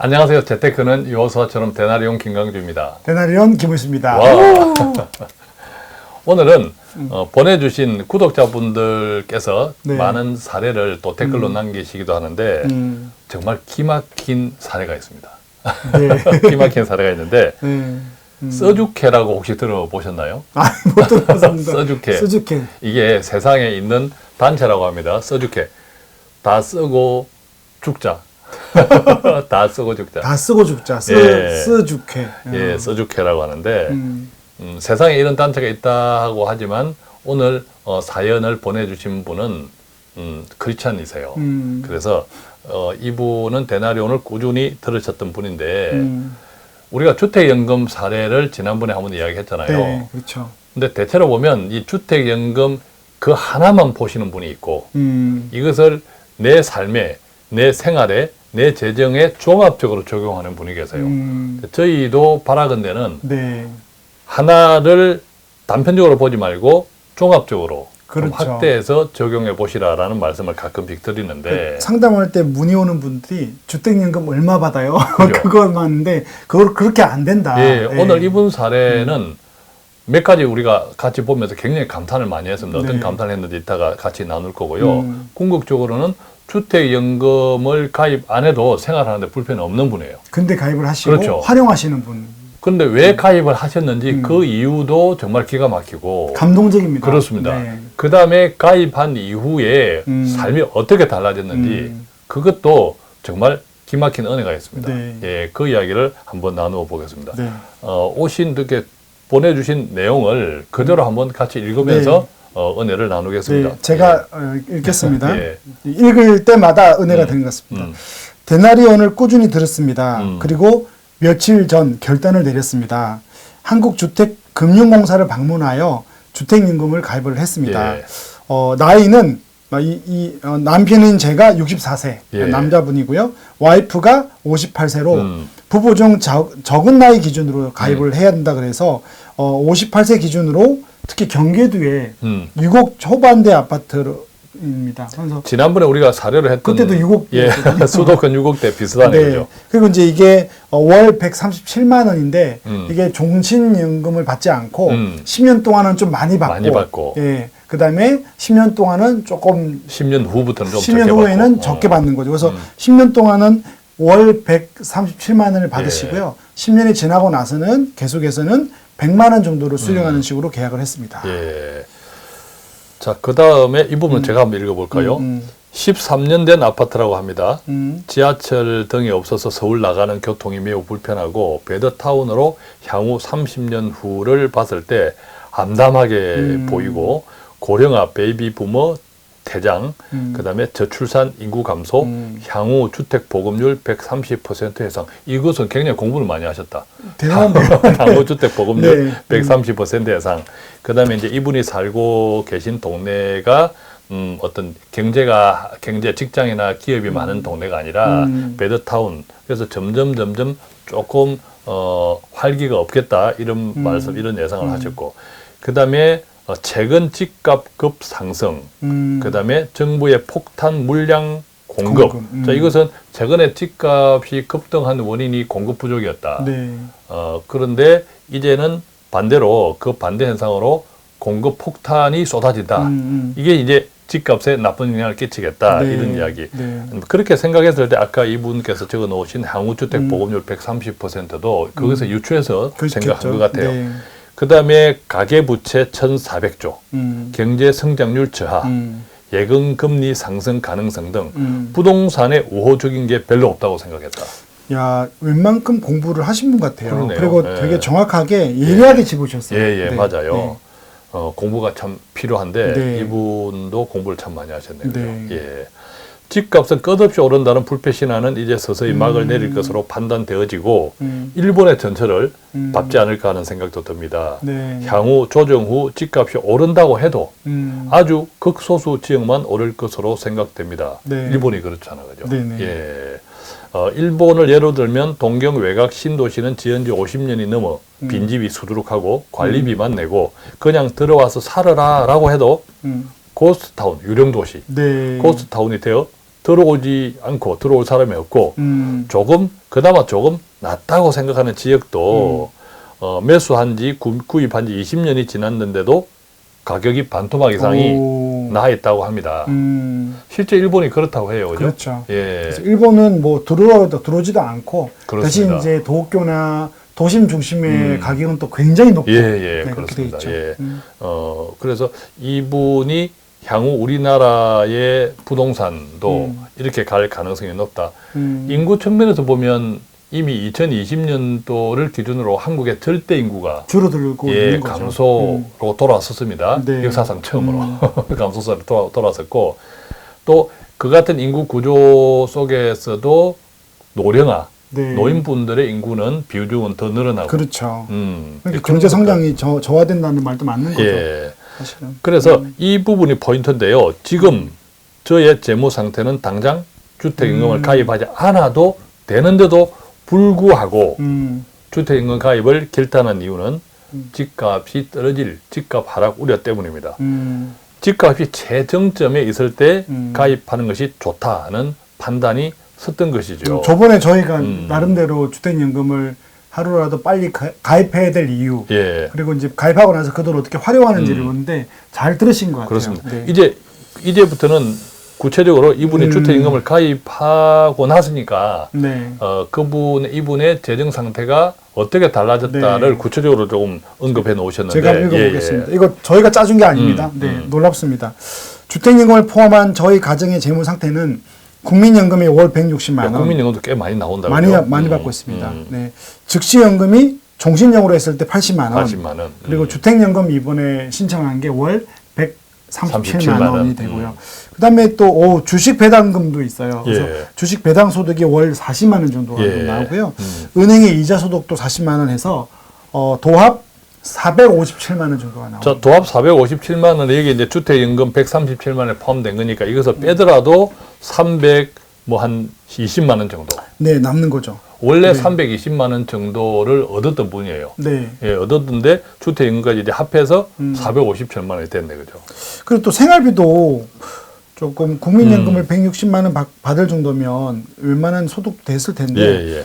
안녕하세요. 재테크는 요소처럼 대나리온 김강주입니다. 대나리온 김우수입니다. 오늘은 보내주신 구독자분들께서 네. 많은 사례를 또 댓글로 남기시기도 하는데 정말 기막힌 사례가 있습니다. 네. 기막힌 사례가 있는데 써주케라고 혹시 들어보셨나요? 못 들어봤습니다. 써주케. 써주케. 이게 세상에 있는 단체라고 합니다. 써주케. 다 쓰고 죽자. 다 쓰고 죽자. 다 쓰고 죽자. 예. 써주케. 예, 써주케라고 하는데 세상에 이런 단체가 있다고 하지만 오늘 사연을 보내주신 분은 크리스찬이세요. 그래서 이분은 대나리온을 꾸준히 들으셨던 분인데 우리가 주택연금 사례를 지난번에 한번 이야기했잖아요. 네, 그렇죠. 근데 대체로 보면 이 주택연금 그 하나만 보시는 분이 있고 이것을 내 삶에, 내 생활에, 내 재정에 종합적으로 적용하는 분이 계세요. 저희도 바라건대는 네. 하나를 단편적으로 보지 말고 종합적으로 좀 그렇죠. 확대해서 적용해 보시라라는 말씀을 가끔씩 드리는데 상담할 때 문의 오는 분들이 주택연금 얼마 받아요? 그죠. 그걸 맞는데 그걸 그렇게 안 된다. 예, 오늘 이분 사례는 몇 가지 우리가 같이 보면서 굉장히 감탄을 많이 했습니다. 어떤 네. 감탄을 했는지 이따가 같이 나눌 거고요. 궁극적으로는 주택연금을 가입 안 해도 생활하는데 불편이 없는 분이에요. 근데 가입을 하시고 그렇죠. 활용하시는 분. 그런데 왜 가입을 하셨는지 그 이유도 정말 기가 막히고 감동적입니다. 그렇습니다. 네. 그 다음에 가입한 이후에 삶이 어떻게 달라졌는지 그것도 정말 기막힌 은혜가 있습니다. 네. 예, 그 이야기를 한번 나누어 보겠습니다. 네. 오신 이렇게 보내주신 내용을 그대로 한번 같이 읽으면서 은혜를 나누겠습니다. 네, 제가 읽겠습니다. 예. 읽을 때마다 은혜가 되는 것 같습니다. 대나리온을 꾸준히 들었습니다. 그리고 며칠 전 결단을 내렸습니다. 한국주택금융공사를 방문하여 주택연금을 가입을 했습니다. 예. 나이는 남편인 제가 64세 예. 남자분이고요. 와이프가 58세로 부부 중 적은 나이 기준으로 가입을 해야 된다 그래서 58세 기준으로 특히 경기도에 6억 초반대 아파트입니다. 그래서 지난번에 우리가 사례를 했던 그때도 6억 예, 수도권 6억대 비슷하네요. 네. 그죠? 그리고 이제 이게 월 137만 원인데 이게 종신연금을 받지 않고 10년 동안은 좀 많이 받고, 예. 그다음에 10년 동안은 조금 10년 후부터는 좀 10년 적게 후에는 받고. 적게 받는 거죠. 그래서 10년 동안은 월 137만 원을 받으시고요. 10년이 지나고 나서는 계속해서는 100만 원 정도로 수령하는 식으로 계약을 했습니다. 예. 자, 그 다음에 이 부분 제가 한번 읽어볼까요? 13년 된 아파트라고 합니다. 지하철 등이 없어서 서울 나가는 교통이 매우 불편하고 베더타운으로 향후 30년 후를 봤을 때 암담하게 보이고 고령화, 베이비 부머 퇴장, 그 다음에 저출산 인구 감소, 향후 주택 보급률 130% 이상. 이것은 굉장히 공부를 많이 하셨다. 대단한데요. 향후 주택 보급률 네. 130% 이상. 그 다음에 이제 이분이 살고 계신 동네가 어떤 경제 직장이나 기업이 많은 동네가 아니라 베더타운. 그래서 점점 조금 활기가 없겠다 이런 말씀, 이런 예상을 하셨고, 그 다음에 최근 집값 급 상승, 그 다음에 정부의 폭탄 물량 공급. 자, 이것은 최근에 집값이 급등한 원인이 공급 부족이었다. 네. 그런데 이제는 반대로 그 반대 현상으로 공급 폭탄이 쏟아진다. 이게 이제 집값에 나쁜 영향을 끼치겠다. 네. 이런 이야기. 네. 그렇게 생각했을 때 아까 이분께서 적어 놓으신 향후주택 보급률 130%도 거기서 유추해서 생각한 것 같아요. 네. 그 다음에 가계부채 1,400조, 경제성장률 저하, 예금금리 상승 가능성 등 부동산에 우호적인 게 별로 없다고 생각했다. 야, 웬만큼 공부를 하신 분 같아요. 그러네요. 그리고 예. 되게 정확하게 예리하게 짚으셨어요. 예, 네. 맞아요. 네. 공부가 참 필요한데 네. 이분도 공부를 참 많이 하셨네요. 네. 예. 집값은 끝없이 오른다는 불패신화는 이제 서서히 막을 내릴 것으로 판단되어지고 일본의 전철을 밟지 않을까 하는 생각도 듭니다. 네. 향후 조정 후 집값이 오른다고 해도 아주 극소수 지역만 오를 것으로 생각됩니다. 네. 일본이 그렇잖아요. 그죠? 네네. 예. 일본을 예로 들면 동경 외곽 신도시는 지은 지 50년이 넘어 빈집이 수두룩하고 관리비만 내고 그냥 들어와서 살아라 라고 해도 고스트타운, 유령도시, 네. 고스트타운이 되어 들어오지 않고 들어올 사람이 없고 그나마 조금 낫다고 생각하는 지역도 매수한 지 구입한 지 20년이 지났는데도 가격이 반토막 이상이 나 있다고 합니다. 실제 일본이 그렇다고 해요. 그죠? 그렇죠. 예. 그래서 일본은 뭐 들어오지도 않고 그렇습니다. 대신 이제 도쿄나 도심 중심의 가격은 또 굉장히 높고 예, 네, 그렇게 돼 그렇습니다. 있죠. 예. 그래서 이분이 향후 우리나라의 부동산도 이렇게 갈 가능성이 높다. 인구 측면에서 보면 이미 2020년도를 기준으로 한국의 절대 인구가 줄어들고 있는 거죠. 감소로 돌아섰습니다. 네. 역사상 처음으로 감소세로 돌아섰고 또 그 같은 인구 구조 속에서도 노령화, 네. 노인분들의 인구는 비중은 더 늘어나고 그렇죠. 음, 그러니까 경제 성장이 저하된다는 말도 맞는 거죠. 예. 사실은. 그래서 이 부분이 포인트인데요. 지금 저의 재무 상태는 당장 주택임금을 가입하지 않아도 되는데도 불구하고 주택임금 가입을 결단한 이유는 집값이 떨어질 집값 하락 우려 때문입니다. 집값이 최정점에 있을 때 가입하는 것이 좋다는 판단이 섰던 것이죠. 저번에 저희가 나름대로 주택연금을 하루라도 빨리 가입해야 될 이유 예. 그리고 이제 가입하고 나서 그 돈을 어떻게 활용하는지를 보는데 잘 들으신 것 같아요. 그렇습니다. 네. 이제부터는 구체적으로 이분이 주택임금을 가입하고 났으니까 네. 이분의 재정 상태가 어떻게 달라졌다를 네. 구체적으로 조금 언급해 놓으셨는데 제가 읽어보겠습니다. 예. 이거 저희가 짜준 게 아닙니다. 네, 놀랍습니다. 주택연금을 포함한 저희 가정의 재무 상태는 국민연금이 월 160만 원, 국민연금도 꽤 많이 나온다고요. 많이 받고 있습니다. 네, 즉시연금이 종신형으로 했을 때 80만 원, 80만 원. 그리고 주택연금 이번에 신청한 게 월 137만 원이 되고요. 그다음에 또 주식 배당금도 있어요. 그래서 예. 주식 배당 소득이 월 40만 원 정도가 예. 나오고요. 은행의 이자 소득도 40만 원 해서 도합 457만 원 정도가 나옵니다. 자, 도합 457만 원에 여기 이제 주택연금 137만 원에 포함된 거니까 이것을 빼더라도 300한 20만 원 정도. 네, 남는 거죠. 원래 320만 원 정도를 얻었던 분이에요. 네. 예, 얻었는데 주택연금까지 이제 합해서 457만 원이 됐네, 그죠? 그리고 또 생활비도 조금 국민연금을 160만 원 받을 정도면 웬만한 소득도 됐을 텐데 예, 예.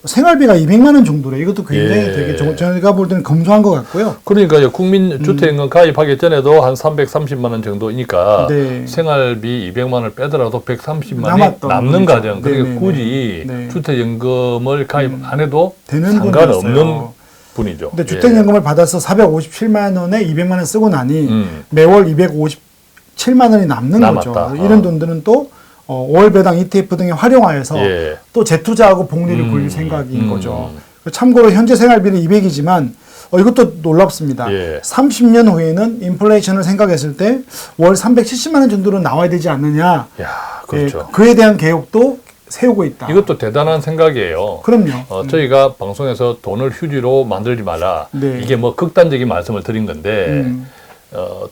생활비가 200만 원 정도래. 이것도 굉장히 예. 되게 저희가 볼 때는 검소한 것 같고요. 그러니까요, 국민 주택연금 가입하기 전에도 한 330만 원 정도이니까 네. 생활비 200만 원을 빼더라도 130만 원이 남았던 남는 분이죠. 가정. 그러니까 네네네. 굳이 네. 주택연금을 가입 안 해도 되는 상관없는 분이었어요. 분이죠. 근데 주택연금을 받아서 457만 원에 200만 원 쓰고 나니 매월 257만 원이 남는 남았다. 거죠. 이런 돈들은 또 월 배당 ETF 등에 활용하여서 예. 또 재투자하고 복리를 굴릴 생각인 거죠. 참고로 현재 생활비는 200이지만 이것도 놀랍습니다. 예. 30년 후에는 인플레이션을 생각했을 때 월 370만 원 정도로 나와야 되지 않느냐. 야, 그렇죠. 예, 그에 대한 계획도 세우고 있다. 이것도 대단한 생각이에요. 그럼요. 저희가 방송에서 돈을 휴지로 만들지 마라. 네. 이게 뭐 극단적인 말씀을 드린 건데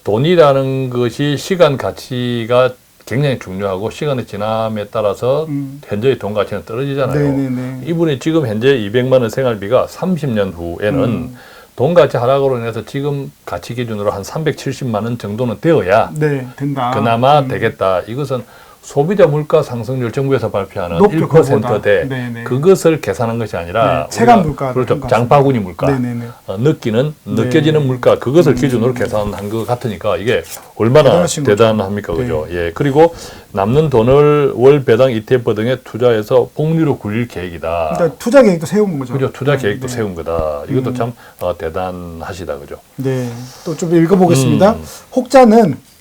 돈이라는 것이 시간 가치가 굉장히 중요하고 시간이 지남에 따라서 현재의 돈 가치는 떨어지잖아요. 네네네. 이분이 지금 현재 200만 원 생활비가 30년 후에는 돈 가치 하락으로 인해서 지금 가치 기준으로 한 370만 원 정도는 되어야 네, 된다. 그나마 되겠다. 이것은 소비자 물가 상승률 정부에서 발표하는 높죠, 1%대 네네. 그것을 계산한 것이 아니라 네, 체감 우리가 물가 그렇죠. 한 장바구니 물가 네네네. 느껴지는 물가 그것을 기준으로 계산한 것 같으니까 이게 얼마나 대단하신 거죠. 대단합니까, 그죠? 예, 그리고 남는 돈을 월 배당 ETF 등에 투자해서 복리로 굴릴 계획이다. 그러니까 투자 계획도 세운 거죠. 그죠? 투자 계획도 네. 세운 거다. 이것도 참 대단하시다, 그죠? 네. 또 좀 읽어보겠습니다. 혹자는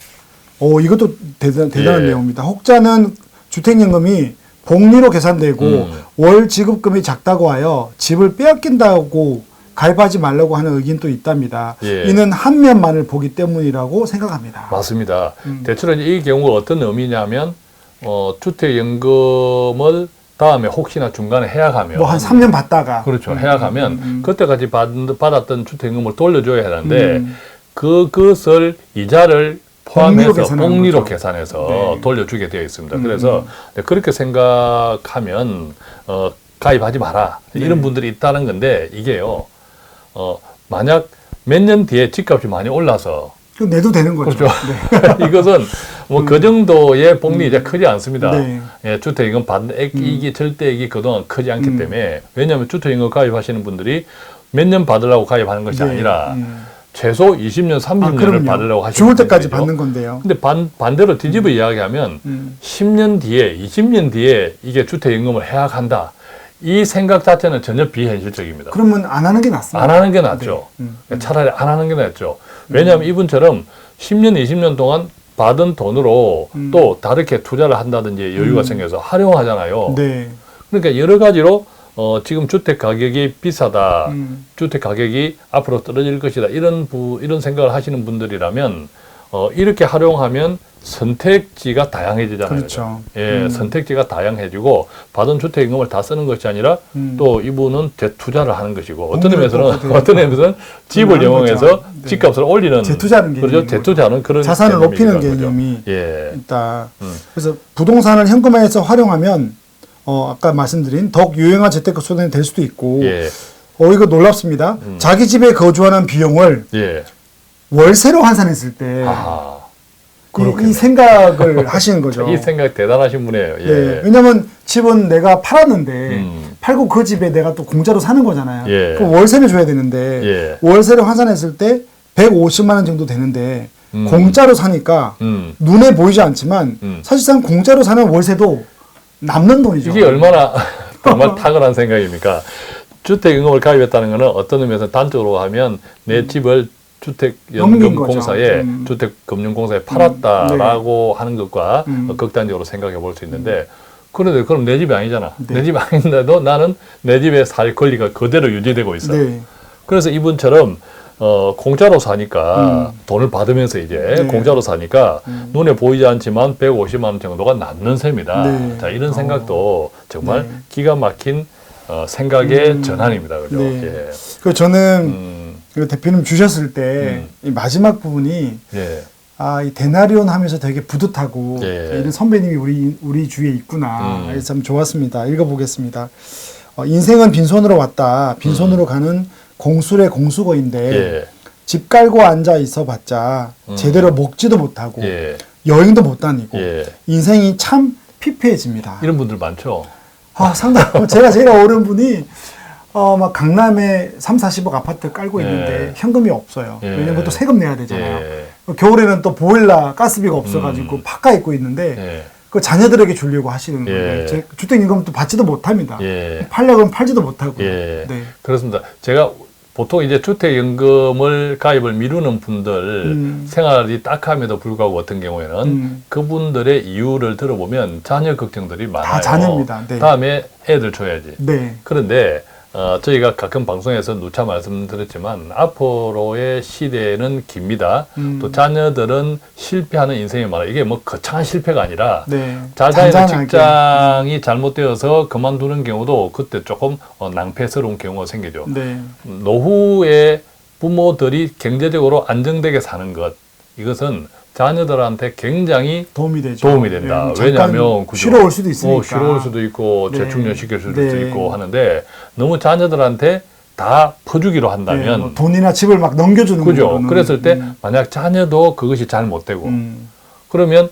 이것도 대단한 예. 내용입니다. 혹자는 주택연금이 복리로 계산되고 월 지급금이 작다고 하여 집을 빼앗긴다고 가입하지 말라고 하는 의견도 있답니다. 예. 이는 한 면만을 보기 때문이라고 생각합니다. 맞습니다. 대체로 이제 이 경우가 어떤 의미냐면 주택연금을 다음에 혹시나 중간에 해약하면 뭐 한 3년 받다가 그렇죠. 해약하면 그때까지 받았던 주택연금을 돌려줘야 하는데 그것을 이자를 포함해서 복리로 계산해서 네. 돌려주게 되어 있습니다. 그래서 그렇게 생각하면 가입하지 마라 이런 분들이 있다는 건데 이게요. 만약 몇 년 뒤에 집값이 많이 올라서 그 내도 되는 거죠. 그렇죠. 네. 이것은 뭐 그 정도의 폭리 이제 크지 않습니다. 네. 예, 주택임금 받는 액이 절대액이 그동안 크지 않기 때문에 왜냐하면 주택임금 가입하시는 분들이 몇 년 받으려고 가입하는 것이 네. 아니라 최소 20년, 30년을 그럼요. 받으려고 하시는 죽을 때까지 분들이죠. 받는 건데요. 근데 반대로 뒤집어 이야기하면 10년 뒤에, 20년 뒤에 이게 주택임금을 해약한다. 이 생각 자체는 전혀 비현실적입니다. 그러면 안 하는 게 낫습니다. 안 하는 게 낫죠. 차라리 안 하는 게 낫죠. 왜냐하면 이분처럼 10년, 20년 동안 받은 돈으로 또 다르게 투자를 한다든지 여유가 생겨서 활용하잖아요. 네. 그러니까 여러 가지로 지금 주택 가격이 비싸다, 주택 가격이 앞으로 떨어질 것이다 이런 생각을 하시는 분들이라면 이렇게 활용하면 선택지가 다양해지잖아요. 그렇죠. 예, 선택지가 다양해지고 받은 주택임금을 다 쓰는 것이 아니라 또 이분은 재투자를 하는 것이고 어떤 의미에서는 집을 이용해서 거죠. 네. 집값을 올리는 재투자하는 개념인 그렇죠. 재투자는 그런 자산을 높이는 개념이라는 거죠. 개념이 예. 있다. 그래서 부동산을 현금화해서 활용하면 아까 말씀드린 더욱 유용한 재테크 수단이 될 수도 있고 예. 이거 놀랍습니다. 자기 집에 거주하는 비용을 예. 월세로 환산했을 때 아. 이 생각을 하시는 거죠. 이 생각 대단하신 분이에요. 예. 네, 왜냐면 집은 내가 팔았는데 팔고 그 집에 내가 또 공짜로 사는 거잖아요. 예. 그럼 월세를 줘야 되는데 예. 월세를 환산했을 때 150만 원 정도 되는데 공짜로 사니까 눈에 보이지 않지만 사실상 공짜로 사는 월세도 남는 돈이죠. 이게 얼마나 정말 탁월한 생각입니까? 주택임금을 가입했다는 것은 어떤 의미에서 단적으로 하면 내 집을 주택연금공사에 주택금융공사에 팔았다라고 하는 것과 극단적으로 생각해 볼 수 있는데 그런데 그럼 내 집이 아니잖아. 네. 내 집 아닌데도 나는 내 집에 살 권리가 그대로 유지되고 있어. 네. 그래서 이분처럼 공짜로 사니까 돈을 받으면서 이제 네. 공짜로 사니까 눈에 보이지 않지만 150만 원 정도가 남는 셈이다. 네. 자, 이런 생각도 정말 네. 기가 막힌 생각의 전환입니다. 그죠? 네. 예. 그 저는 그 대표님 주셨을 때 이 마지막 부분이 예. 이 데나리온 하면서 되게 뿌듯하고 예. 이런 선배님이 우리 주위에 있구나. 그래서 참 좋았습니다. 읽어보겠습니다. 인생은 빈손으로 왔다. 빈손으로 가는 공술의 공수거인데 예. 집 깔고 앉아 있어봤자 제대로 먹지도 못하고 예. 여행도 못 다니고 예. 인생이 참 피폐해집니다. 이런 분들 많죠. 상당. 제가 제일 어려운 분이 막 강남에 3, 40억 아파트 깔고 예. 있는데 현금이 없어요. 예. 왜냐면 또 세금 내야 되잖아요. 예. 겨울에는 또 보일러 가스비가 없어가지고 파카 입고 있는데 예. 그 자녀들에게 주려고 하시는 예. 건데 주택임금도 받지도 못합니다. 예. 팔려면 팔지도 못하고. 예. 네. 그렇습니다. 제가 보통 이제 주택연금을 가입을 미루는 분들 생활이 딱함에도 불구하고 어떤 경우에는 그분들의 이유를 들어보면 자녀 걱정들이 많아요. 다 자녀입니다. 네. 다음에 애들 줘야지. 네. 그런데 저희가 가끔 방송에서 누차 말씀드렸지만 앞으로의 시대는 깁니다. 또 자녀들은 실패하는 인생이 많아요. 이게 뭐 거창한 실패가 아니라 네. 잘 다니는 잔잔하게. 직장이 잘못되어서 그만두는 경우도 그때 조금 낭패스러운 경우가 생기죠. 네. 노후에 부모들이 경제적으로 안정되게 사는 것 이것은 자녀들한테 굉장히 도움이 되죠. 도움이 된다. 네, 잠깐 왜냐하면 그죠? 쉬러 올 수도 있으니까. 쉬러 올 수도 있고 네. 재충전 시킬 수도 네. 있고 하는데 너무 자녀들한테 다 퍼주기로 네, 한다면 뭐 돈이나 집을 막 넘겨주는 그죠? 거로는. 그랬을 때 만약 자녀도 그것이 잘 못 되고 그러면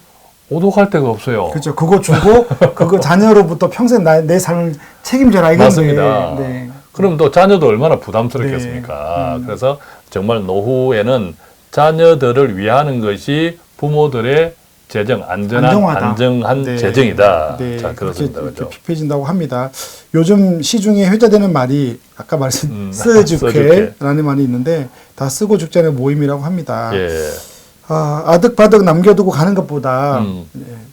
오독할 데가 없어요. 그렇죠. 그거 주고 그거 자녀로부터 평생 내 삶을 책임져라 이건데. 맞습니다. 네. 그럼 또 자녀도 얼마나 부담스럽겠습니까? 네. 그래서 정말 노후에는 자녀들을 위하는 것이 부모들의 재정, 안정한 네. 재정이다. 네. 자, 그렇습니다. 이렇게 그죠? 피폐해진다고 합니다. 요즘 시중에 회자되는 말이 아까 말씀 쓰주케. 쓰주케라는 말이 있는데 다 쓰고 죽자는 모임이라고 합니다. 예. 아득바득 남겨두고 가는 것보다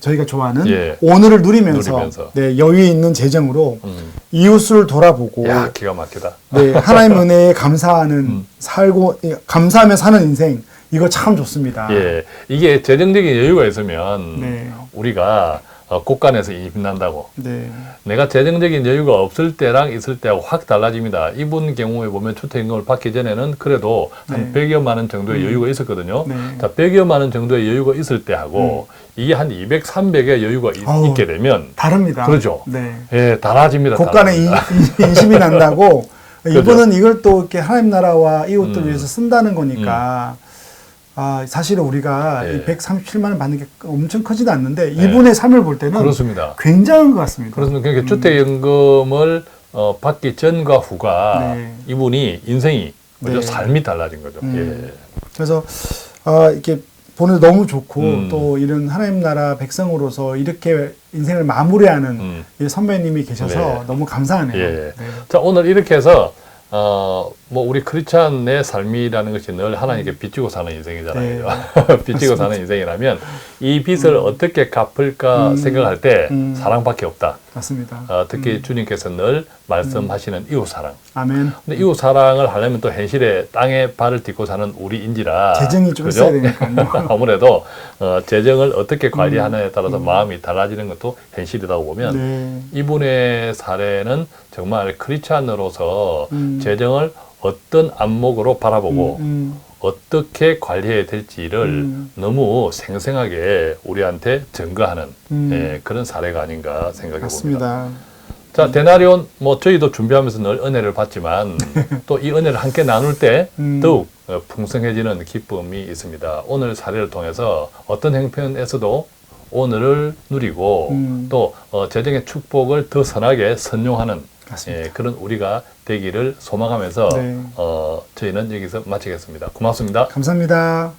저희가 좋아하는 예. 오늘을 누리면서, 누리면서. 네, 여유 있는 재정으로 이웃을 돌아보고 야, 기가 막히다. 네, 하나님 은혜에 감사하는 살고 감사하며 사는 인생 이거 참 좋습니다. 예. 이게 재정적인 여유가 있으면 네. 우리가 곳간에서 빛난다고. 네. 내가 재정적인 여유가 없을 때랑 있을 때하고 확 달라집니다. 이분 경우에 보면 주택임금을 받기 전에는 그래도 한 네. 100여만 원 정도의 여유가 있었거든요. 네. 자, 100여만 원 정도의 여유가 있을 때하고 이게 한 200, 300의 여유가 아우, 있게 되면 다릅니다. 그러죠. 네. 예, 달라집니다. 곳간에 달라집니다. 인심이 난다고 그죠. 이분은 이걸 또 이렇게 하나님 나라와 이웃들 위해서 쓴다는 거니까 사실은 우리가 예. 이 137만 원 받는 게 엄청 크지도 않는데 이분의 삶을 볼 때는 그렇습니다. 굉장한 것 같습니다. 그렇습니다. 그러니까 주택연금을 받기 전과 후가 네. 이분이 인생이 그죠? 네. 삶이 달라진 거죠. 예. 그래서 이렇게 보는 너무 좋고 또 이런 하나님 나라 백성으로서 이렇게 인생을 마무리하는 이 선배님이 계셔서 네. 너무 감사하네요. 예. 네. 자, 오늘 이렇게 해서 뭐 우리 크리스찬의 삶이라는 것이 늘 하나님께 빚지고 사는 인생이잖아요. 네. 빚지고 사는 인생이라면 이 빚을 어떻게 갚을까 생각할 때 사랑밖에 없다. 맞습니다. 특히 주님께서 늘 말씀하시는 이웃 사랑. 아멘. 근데 이웃 사랑을 하려면 또 현실에 땅에 발을 딛고 사는 우리인지라 재정이 좀 그죠? 있어야 되니까요. 아무래도 재정을 어떻게 관리하느냐에 따라서 마음이 달라지는 것도 현실이라고 보면 네. 이분의 사례는 정말 크리스찬으로서 재정을 어떤 안목으로 바라보고 어떻게 관리해야 될지를 너무 생생하게 우리한테 증거하는 그런 사례가 아닌가 생각해 봅니다. 맞습니다. 자, 데나리온 뭐 저희도 준비하면서 늘 은혜를 받지만 또 이 은혜를 함께 나눌 때 더욱 풍성해지는 기쁨이 있습니다. 오늘 사례를 통해서 어떤 형편에서도 오늘을 누리고 또 재정의 축복을 더 선하게 선용하는 그런 우리가 되기를 소망하면서 네. 저희는 여기서 마치겠습니다. 고맙습니다. 감사합니다.